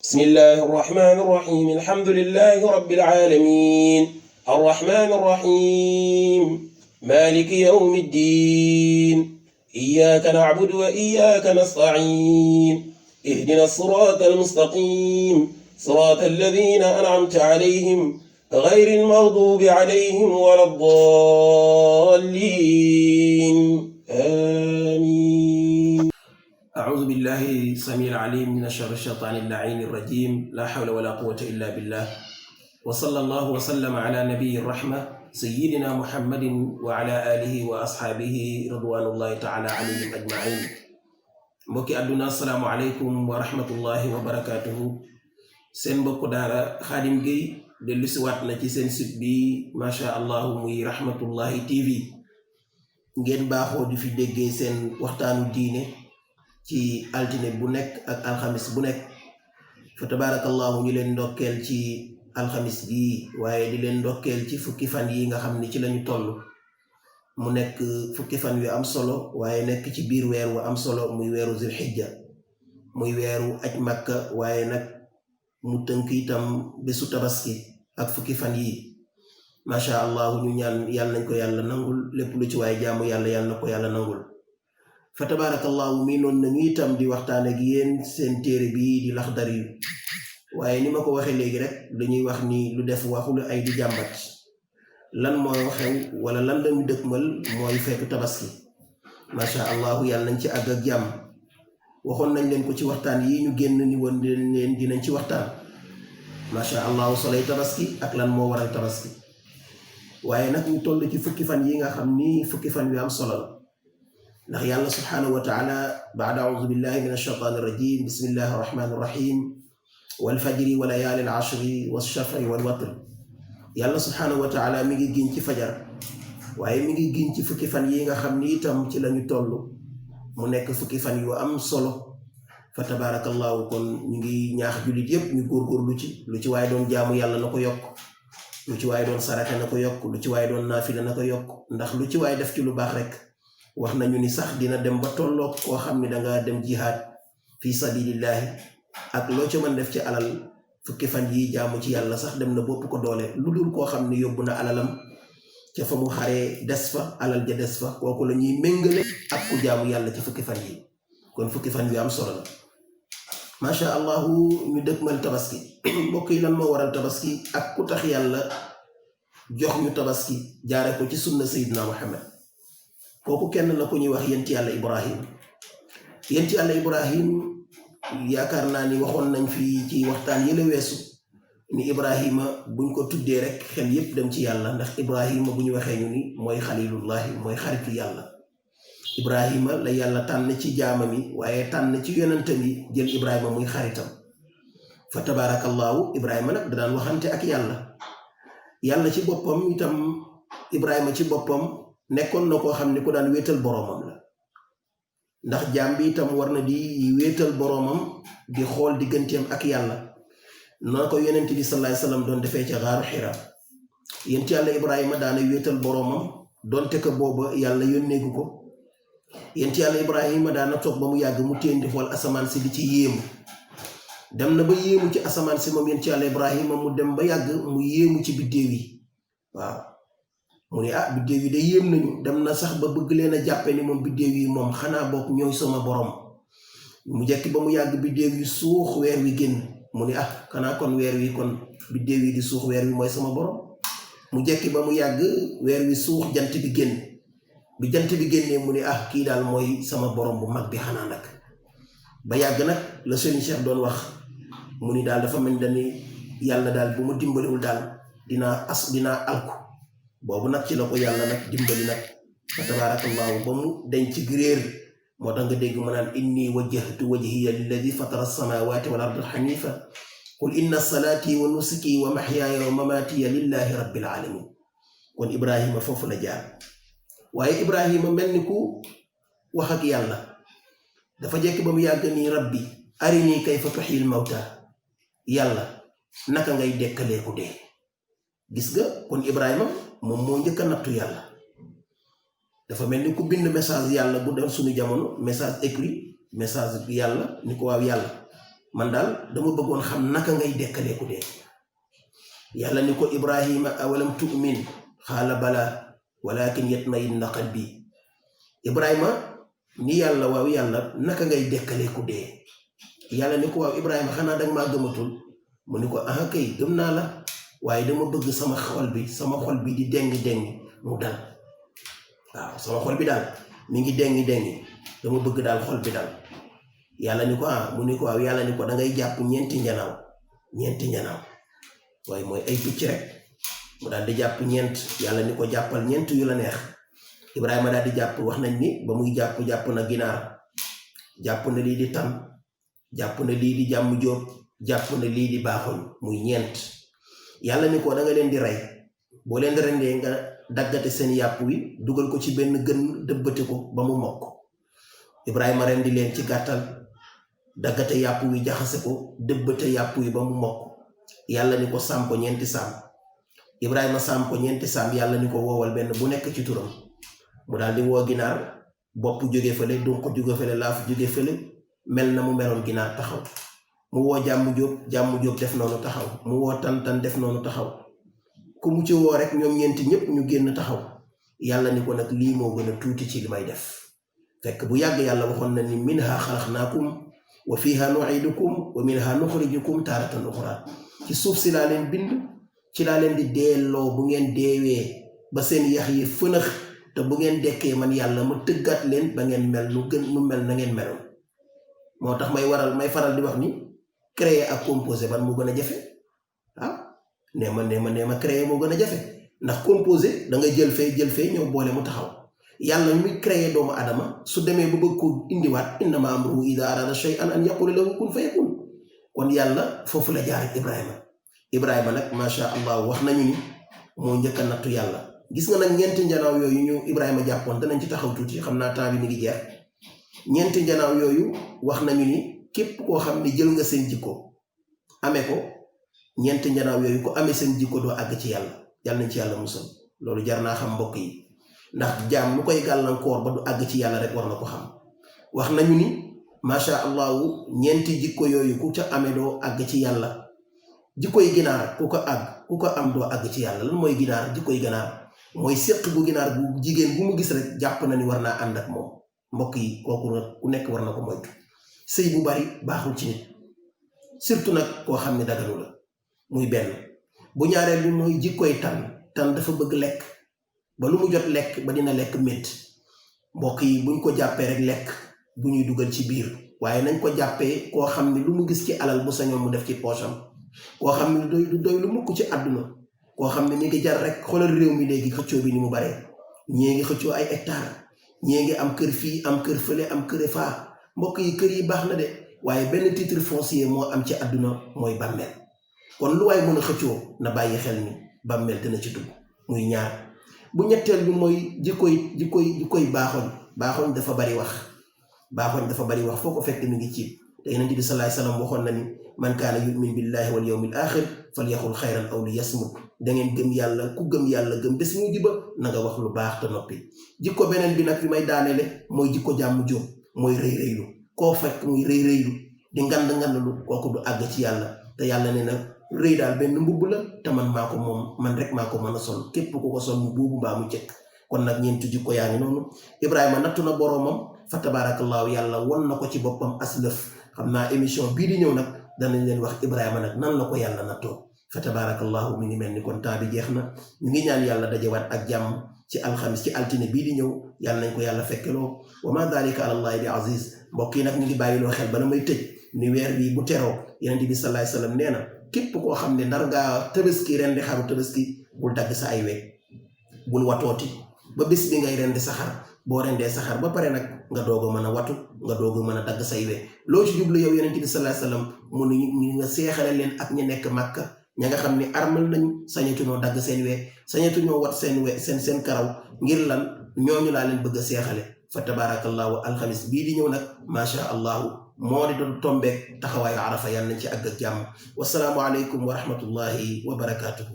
بسم الله الرحمن الرحيم الحمد لله رب العالمين الرحمن الرحيم مالك يوم الدين إياك نعبد وإياك نستعين اهدنا الصراط المستقيم صراط الذين أنعمت عليهم غير المغضوب عليهم ولا الضالين آمين. أعوذ بالله السميع العليم من شر الشيطان اللعين الرجيم لا حول ولا قوة إلا بالله وصلى الله وسلم على نبي الرحمة سيدنا محمد وعلى آله وأصحابه رضوان الله تعالى عليهم أجمعين. mbokki àdduna assalaamu aleykum wa rahmatullahi wa barakatuhu. seen mbokku daara Khadim Gueye dellu si waat na ci seen site bi masha Allah muy Rahmatullahi TV. ngeen baaxoo di fi déggee seen waxtaanu diine ci altine bu nekk ak alxamis bu nekk fa tabarakallahu ñu leen ndokkeel ci alxamis bi waaye di leen ndokkeel ci fukki fan yi nga xam ni ci lañu toll mu nekk fukki fan yu am solo waaye nekk ci biir weer wu am solo muy weeru Zulhijja muy weeru aj Makka waaye nag mu tënk itam bésu tabaski ak fukki fan yi masha Allah ñu ñaan yàlla nañ ko yàlla nangul lépp lu ci waaye jaamu yàlla na ko yàlla nangul. fa tabarakallahu mii noonu nañu itam di waxtaan ak yéen seen téere bii di Laxdari waaye ni ma ko waxee léegi rek dañuy wax ni lu def waxulu ay di jàmbat lan mooy xew wala lan lañu dëkkmal mooy feetu tabaski masha Allah yàlla nañ ci àgg ak jàmm. waxoon nañ leen ko ci waxtaan yi ñu génn ni woon leen dinañ ci waxtaan masha Allah soley tabaski ak lan moo waral tabaski waaye nag ñu toll ci fukki fan yi nga xam ni fukki fan yu am solo la ndax yàlla subhanahu wa ta'ala ba'da a'udhu billahi minash shaitanir rajim bismillahir rahmanir rahim wal fajri wa layalin 'ashri wash shaf'i wal watr. yàlla subhanahu wa ta'ala mi ngi giñ ci fajar waaye mi ngi giñ ci fukki fan yi nga xam ni itam ci lañu toll mu nekk fukki fan yu am solo. fa tabarakallahu kon ñu ngi ñaax jullit yépp ñu góorgóorlu ci lu ci waaye doon jaamu yàlla na ko yokk lu ci waaye doon sarate na ko yokk lu ci waaye doon naafila na ko yokk ndax lu ci waaye def ci lu baax rek wax nañu ni sax dina dem ba tolloog koo xam ni danga dem jihaad fi sabilillahi ak loo ca mën def ci alal fukki fan yi jaamu ci yàlla sax dem na bopp ko doole lu dul koo xam ni yóbbu na alalam ca fa mu xaree des fa alal ja des fa kooku la ñuy méngale ak ku jaamu yàlla ci fukki fan yi. kon fukki fan yu am solo la masha allahu ñu dëkkmal tabaski mbokk yi lan moo waral tabaski ak ku tax yàlla jox ñu tabaski jaare ko ci sunna sayyidina Muhammad. kooku kenn la ko ñuy wax yent yàlla Ibrahim. yent yàlla Ibrahim yaakaar naa ni waxoon nañ fi ci waxtaan yële weesu ni Ibrahima buñ ko tuddee rek xel yépp dem ci yàlla ndax Ibrahima bu ñu waxee ñu ni mooy xalilullahi mooy xaritu yàlla. Ibrahima la yàlla tànn ci jaamam yi waaye tànn ci yonentam yi jël Ibrahima muy xaritam. fa tabarakallahu Ibrahima nag da daan waxante ak yàlla ci boppam itam Ibrahima ci boppam nekkoon na koo xam ne ku daan wéetal boroomam la ndax jaam bi itam war na di wéetal boroomam di xool digganteem ak yàlla na ko yonent bi sallallahu alayhi wasallam doon defee ca xaaru Hira. yonent yàlla Ibrahima daana wéetal boroomam doonte ko booba yàlla yónneegu ko. yonent yàlla Ibrahima daana toog ba mu yàgg mu téen di xool asamaan si di ci yéemu dem na ba yéemu ci asamaan si moom yonent yàlla Ibrahima mu dem ba yàgg mu yéemu ci biddéew yi. waaw mu ne biddéew yi de yéem nañu dem na sax ba bëgg leen a jàppe ni moom biddéew yi moom xanaa bokk ñooy sama borom. mu jekki ba mu yàgg biddéew yi suux weer wi génn mu ne xanaa kon weer wi kon biddéew yi di suux weer wi mooy sama borom. mu jekki ba mu yàgg weer wi suux jant bi génn bi jant bi génnee mu ne kii daal mooy sama borom bu mag bi xanaa nag. ba yàgg nag la Serigne Cheikh doon wax mu ni daal dafa mel ni yàlla daal bu ma dimbaliwul daal dinaa alku. boobu nag ci la ko yàlla nag dimbali nag fa tabarakallahu ba mu denc ci réer moo tax nga dégg mu naan inni wajjahtu wajhiya lilladi fatara as-samawati wal arda hanifa qul inna salati wa nusuki wa mahyaaya wa mamatiya lillahi rabbil alamin. kon Ibrahima foofu la jaar waaye Ibrahima mel ni ku wax ak yàlla dafa jekk ba mu yàgg nii rabbi arini kayfa tuhyil mawta yàlla naka ngay dekkalee ku dee. gis nga kon Ibrahima moom moo njëkk a nattu yàlla dafa mel ni ku bind message yàlla bu dem suñu jamono message écrit message yàlla ni ko waaw yàlla man daal dama bëggoon xam naka ngay dekkalee ku dee. yàlla ni ko Ibrahima awalam tu'min xaala bala walakin yatma'inna qalbi. Ibrahima ni yàlla waaw yàlla naka ngay dekkalee ku dee. yàlla ni ko waaw Ibrahima xanaa danga maa gëmatul. mu ni ko ah kay gëm naa la waaye dama bëgg sama xol bi di dengi mu dal. waaw sama xol bi daal mi ngi dengi dama bëgg daal xol bi dal. yàlla ni ko mu ni ko waaw yàlla ni ko dangay jàpp ñeenti njanaaw waaye mooy ay picc rek. mu daal di jàpp ñeent. yàlla ni ko jàppal ñeent yu la neex. Ibrahima daal di jàpp. wax nañ ni ba muy jàpp na ginaar, jàpp na lii di tan, jàpp na lii di jàmm jóob, jàpp na lii di baaxoñ, muy ñeent. yàlla ni ko da nga leen di rey. boo leen di rendee nga daggate seen yàpp wi dugal ko ci benn gën dëbbate ko ba mu mokk. Ibrahima rendi leen ci gàttal, daggate yàpp wi jaxase ko dëbbate yàpp wi ba mu mokk. yàlla ni ko saam ko ñeenti saam. Ibrahima saam ko ñeenti saam. yàlla ni ko woowal benn bu nekk ci turam. mu daal di woo ginaar, bopp jóge fële, dunq jóge fële, laaf jóge fële, mel na mu meloon ginaar taxaw. mu woo jàmm jóob def noonu taxaw. mu woo tan def noonu taxaw. ku mu ci woo rek ñoom ñeenti ñëpp ñu génn taxaw. yàlla ni ko nag lii moo gën a tuuti ci li may def. fekk bu yàgg yàlla waxoon na ni minha xalaqnaakum wa fiha nu'idukum wa minha nuxrijukum taaratan uxraa. ci suuf si laa leen bind, ci laa leen di delloo bu ngeen deewee ba seen yax yi fënax, te bu ngeen dekkee man yàlla ma tëggaat leen ba ngeen mel nu mel na ngeen meloon. moo tax may faral di wax ni créer ak composer ban moo gën a jafe. nee ma créer moo gën a jafe, ndax composer da nga jël fee ñëw boole mu taxaw. yàlla muy créer doomu adama su demee ba bëgg ko indiwaat innama amruhu idaa arada shay'an an yaqula lahu kun fayakun. kon yàlla foofu la jaar ak Ibrahima nag macha allah wax nañu ni moo njëkk a nattu yàlla. gis nga nag ñeenti njanaaw yooyu ñu Ibrahima jàppoon danañ ci taxaw tuuti, xam naa temps bi mi ngi jeex. ñeenti njanaaw yooyu wax nañu ni képp koo xam ne jël nga seen jikko amee ko, ñeenti njanaaw yooyu ko amee seen jikko doo àgg ci yàlla. yàlla nañ ci yàlla musal. loolu jar naa xam mbokk yi, ndax jaam lu koy gàllankoor ba du àgg ci yàlla rek war na ko xam. wax nañu ni macha allahu ñeenti jikko yooyu ku ca amee doo àgg ci yàlla. jikkoy ginaar ku ko am doo àgg ci yàlla. lan mooy ginaar? jikkoy ginaar mooy séq bu ginaar bu jigéen bu mu gis rek jàpp na ni war naa ànd ak moom. mbokk yi kooku nag ku nekk war na ko moytu. sëy bu bari baaxul ci nit, surtout nag koo xam ne daganu la. muy benn. bu ñaareel bi mooy jikkoy tan dafa bëgg lekk ba lu mu jot lekk ba dina lekk métti. mbokk yi buñ ko jàppee rek lekk bu ñuy dugal ci biir, waaye nañ ko jàppee koo xam ne lu mu gis ci alal bu sañoon mu def ci poosam. koo xam ne du doy lu mukk ci àdduna. koo xam ne mi ngi jar rek xoolal réew mi léegi xëccoo bi ni mu baree. ñii ngi xëccoo ay hectare, ñii ngi am kër fii, am kër fële, am kër faa. mbokk yi kër yi baax na de, waaye benn titre foncier moo am ci àdduna, mooy bàmmeel. kon lu waay mën a xëccoo na bàyyi xel ni bàmmeel dina ci dugg. muy ñaar. bu ñetteel bi mooy jikkoy baaxoñ dafa bari wax. foo ko fekk mi ngi ci. te Yonent bi sallallahu alayhi wasallam waxoon na ni man kaana yu'min billahi wal yawmil axir falyaqul xayran aw liyasmut. da ngeen gëm yàlla, ku gëm yàlla gëm bés mu ji ba na nga wax lu baax te noppi. jikko beneen bi nag fi may daaneele mooy jikko jàmm jóob, mooy rëy-rëylu. koo fekk muy rëy-rëylu di ngand-ngandlu, kooku du àgg ci yàlla. te yàlla ne na rëy daal benn mbubb la, te man maa ko moom, man rek maa ko mën a sol. képp ku ko sol mu buubu mbaa mu jëkk. kon nag ñeenti jikko yaa ngi noonu. Ibrahima nattu na boroomam, fa tabaarakallaahu yàlla won na ko ci boppam aslëf. xam naa émission bii di ñëw nag danañ leen wax Ibrahima nag nan la ko yàlla nattoo. fa tabaarakallaahu mi ngi mel ni kon temps bi jeex na. ñu ngi ñaan yàlla dajewaat ak jàmm ci alxamis, ci altine bii di ñëw. yàlla nañ ko yàlla fekkeloo. wa ma dalika ala allahi bi aziz. mbokk yi nag ñu ngi bàyyiloo xel bala may tëj ni weer bii bu teroo Yonent bi sallallahu alayhi wasallam nee na képp koo xam ne ndar ngaa tabaski rendi xaru tabaski, bul dagg sa ay we, bul watooti ba bés bi ngay rendi sa xar. boo rendee sa xar ba pare nag nga doog a mën a watu, nga doog a mën a dagg say we. loo ci jublu yow Yonent bi sallallahu alayhi wasallam mu ne ñu nga seexale leen ak ña nekk Màkka, ña nga xam ne armal nañu, sañatuñoo dagg seen we, sañatuñoo wat seen we seen karaw. ngir lan? ñooñu laa leen bëgg a seexale. fa tabarakallahu alxamis bii di ñëw nag macha allahu moo di doon tombeek taxawaayu Arafa. yàlla nañ ci àgg ak jàmm. wasalaamu aleykum wa rahmatullahi wa barakaatuhu.